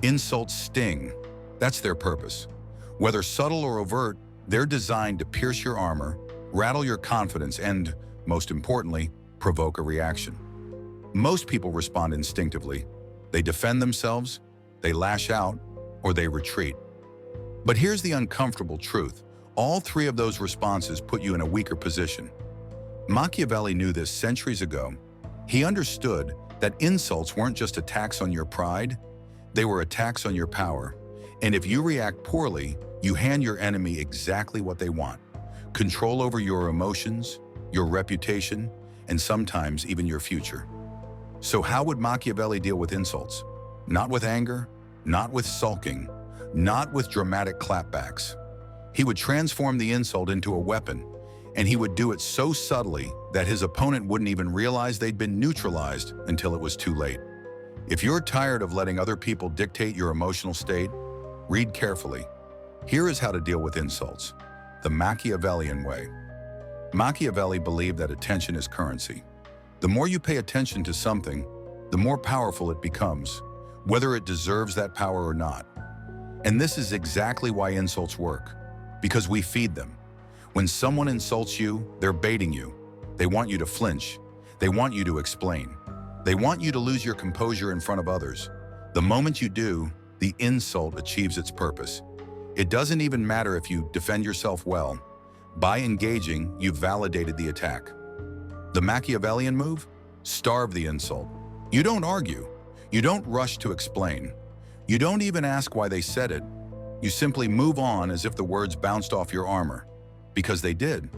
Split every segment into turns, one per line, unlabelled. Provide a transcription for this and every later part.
Insults sting. That's their purpose. Whether subtle or overt, they're designed to pierce your armor, rattle your confidence, and, most importantly, provoke a reaction. Most people respond instinctively. They defend themselves, they lash out, or they retreat. But here's the uncomfortable truth. All three of those responses put you in a weaker position. Machiavelli knew this centuries ago. He understood that insults weren't just attacks on your pride, they were attacks on your power. And if you react poorly, you hand your enemy exactly what they want: control over your emotions, your reputation, and sometimes even your future. So how would Machiavelli deal with insults? Not with anger, not with sulking, not with dramatic clapbacks. He would transform the insult into a weapon, and he would do it so subtly that his opponent wouldn't even realize they'd been neutralized until it was too late. If you're tired of letting other people dictate your emotional state, read carefully. Here is how to deal with insults: the Machiavellian way. Machiavelli believed that attention is currency. The more you pay attention to something, the more powerful it becomes, whether it deserves that power or not. And this is exactly why insults work, because we feed them. When someone insults you, they're baiting you. They want you to flinch. They want you to explain. They want you to lose your composure in front of others. The moment you do, the insult achieves its purpose. It doesn't even matter if you defend yourself well. By engaging, you've validated the attack. The Machiavellian move? Starve the insult. You don't argue. You don't rush to explain. You don't even ask why they said it. You simply move on as if the words bounced off your armor. Because they did.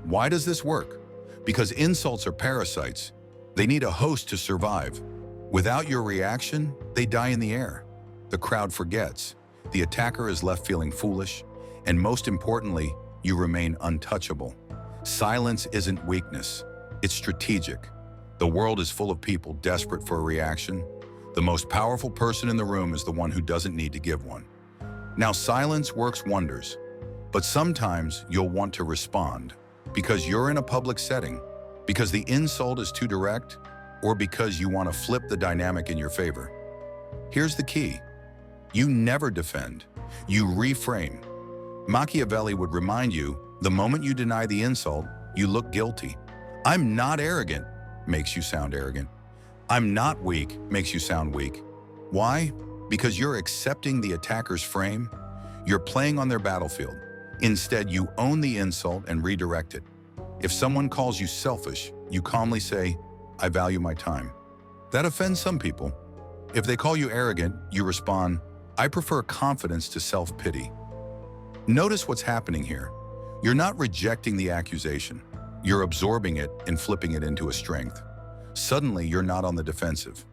Why does this work? Because insults are parasites. They need a host to survive. Without your reaction, they die in the air. The crowd forgets. The attacker is left feeling foolish. And most importantly, you remain untouchable. Silence isn't weakness. It's strategic. The world is full of people desperate for a reaction. The most powerful person in the room is the one who doesn't need to give one. Now, silence works wonders. But sometimes you'll want to respond because you're in a public setting, because the insult is too direct, or because you want to flip the dynamic in your favor. Here's the key. You never defend. You reframe. Machiavelli would remind you, the moment you deny the insult, you look guilty. I'm not arrogant makes you sound arrogant. I'm not weak makes you sound weak. Why? Because you're accepting the attacker's frame. You're playing on their battlefield. Instead, you own the insult and redirect it. If someone calls you selfish, you calmly say, I value my time. That offends some people. If they call you arrogant, you respond, I prefer confidence to self-pity. Notice what's happening here. You're not rejecting the accusation. You're absorbing it and flipping it into a strength. Suddenly, you're not on the defensive.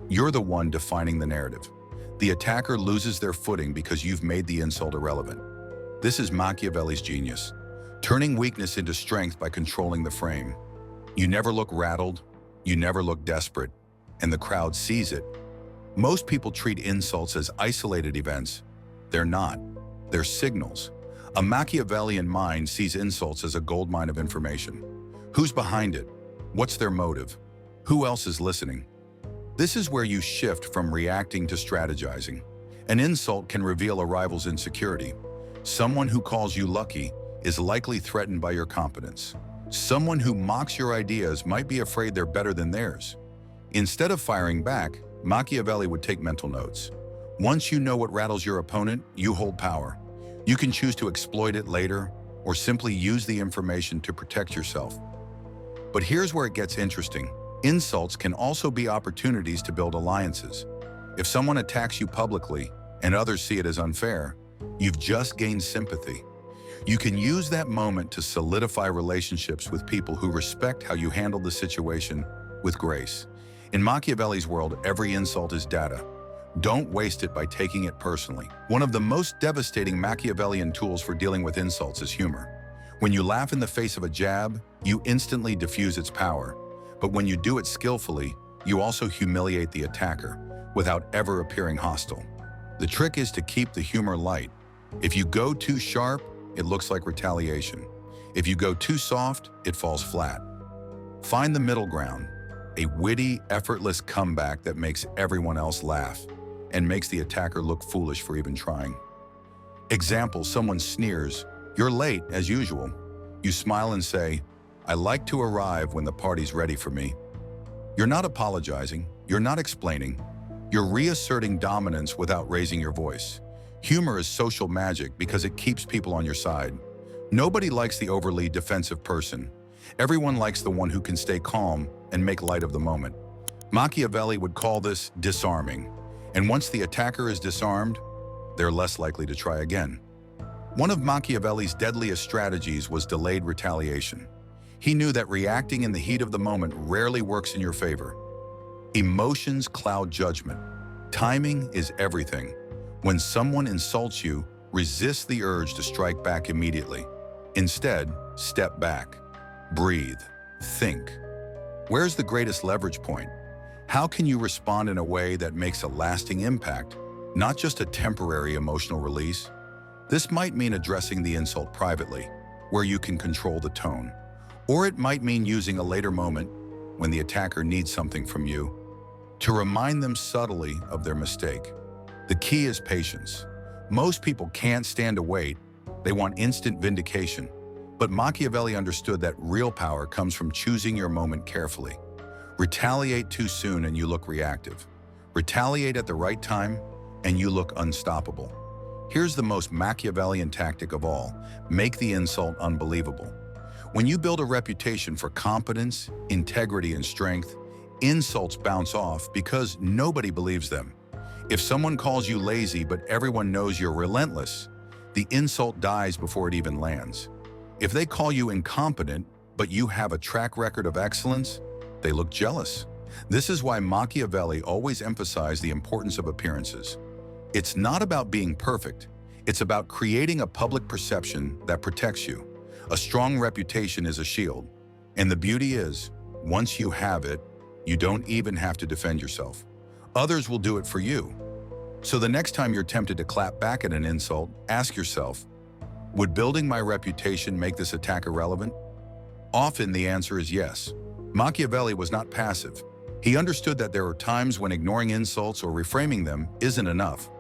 You're the one defining the narrative. The attacker loses their footing because you've made the insult irrelevant. This is Machiavelli's genius, turning weakness into strength by controlling the frame. You never look rattled, you never look desperate, and the crowd sees it. Most people treat insults as isolated events. They're not. They're signals. A Machiavellian mind sees insults as a goldmine of information. Who's behind it? What's their motive? Who else is listening? This is where you shift from reacting to strategizing. An insult can reveal a rival's insecurity. Someone who calls you lucky is likely threatened by your competence. Someone who mocks your ideas might be afraid they're better than theirs. Instead of firing back, Machiavelli would take mental notes. Once you know what rattles your opponent, you hold power. You can choose to exploit it later or simply use the information to protect yourself. But here's where it gets interesting. Insults can also be opportunities to build alliances. If someone attacks you publicly and others see it as unfair, you've just gained sympathy. You can use that moment to solidify relationships with people who respect how you handled the situation with grace. In Machiavelli's world, every insult is data. Don't waste it by taking it personally. One of the most devastating Machiavellian tools for dealing with insults is humor. When you laugh in the face of a jab, you instantly diffuse its power. But when you do it skillfully, you also humiliate the attacker without ever appearing hostile. The trick is to keep the humor light. If you go too sharp, it looks like retaliation. If you go too soft, it falls flat. Find the middle ground, a witty, effortless comeback that makes everyone else laugh. and makes the attacker look foolish for even trying. Example, someone sneers, "You're late, as usual." You smile and say, "I like to arrive when the party's ready for me." You're not apologizing, you're not explaining, you're reasserting dominance without raising your voice. Humor is social magic because it keeps people on your side. Nobody likes the overly defensive person. Everyone likes the one who can stay calm and make light of the moment. Machiavelli would call this disarming. And once the attacker is disarmed, they're less likely to try again. One of Machiavelli's deadliest strategies was delayed retaliation. He knew that reacting in the heat of the moment rarely works in your favor. Emotions cloud judgment. Timing is everything. When someone insults you, resist the urge to strike back immediately. Instead, step back, breathe, think. Where's the greatest leverage point? How can you respond in a way that makes a lasting impact, not just a temporary emotional release? This might mean addressing the insult privately, where you can control the tone. Or it might mean using a later moment, when the attacker needs something from you, to remind them subtly of their mistake. The key is patience. Most people can't stand to wait. They want instant vindication. But Machiavelli understood that real power comes from choosing your moment carefully. Retaliate too soon and you look reactive. Retaliate at the right time and you look unstoppable. Here's the most Machiavellian tactic of all: make the insult unbelievable. When you build a reputation for competence, integrity, and strength, insults bounce off because nobody believes them. If someone calls you lazy but everyone knows you're relentless, the insult dies before it even lands. If they call you incompetent but you have a track record of excellence, they look jealous. This is why Machiavelli always emphasized the importance of appearances. It's not about being perfect. It's about creating a public perception that protects you. A strong reputation is a shield. And the beauty is, once you have it, you don't even have to defend yourself. Others will do it for you. So the next time you're tempted to clap back at an insult, ask yourself, would building my reputation make this attack irrelevant? Often the answer is yes. Machiavelli was not passive. He understood that there are times when ignoring insults or reframing them isn't enough.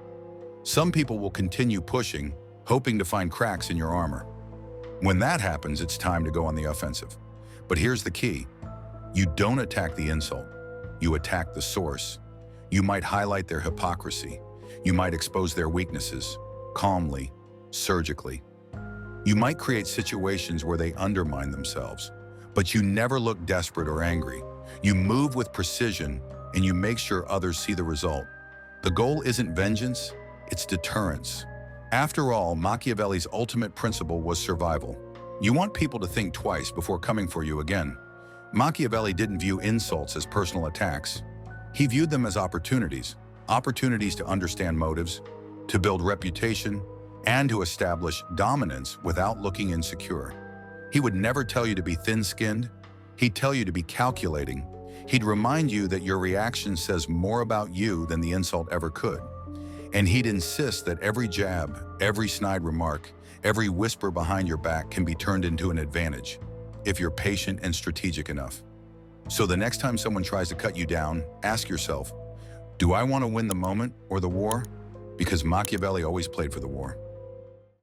Some people will continue pushing, hoping to find cracks in your armor. When that happens, it's time to go on the offensive. But here's the key. You don't attack the insult. You attack the source. You might highlight their hypocrisy. You might expose their weaknesses, calmly, surgically. You might create situations where they undermine themselves. But you never look desperate or angry. You move with precision and you make sure others see the result. The goal isn't vengeance, it's deterrence. After all, Machiavelli's ultimate principle was survival. You want people to think twice before coming for you again. Machiavelli didn't view insults as personal attacks. He viewed them as opportunities to understand motives, to build reputation, and to establish dominance without looking insecure. He would never tell you to be thin-skinned. He'd tell you to be calculating. He'd remind you that your reaction says more about you than the insult ever could. And he'd insist that every jab, every snide remark, every whisper behind your back can be turned into an advantage, if you're patient and strategic enough. So the next time someone tries to cut you down, ask yourself, do I want to win the moment or the war? Because Machiavelli always played for the war.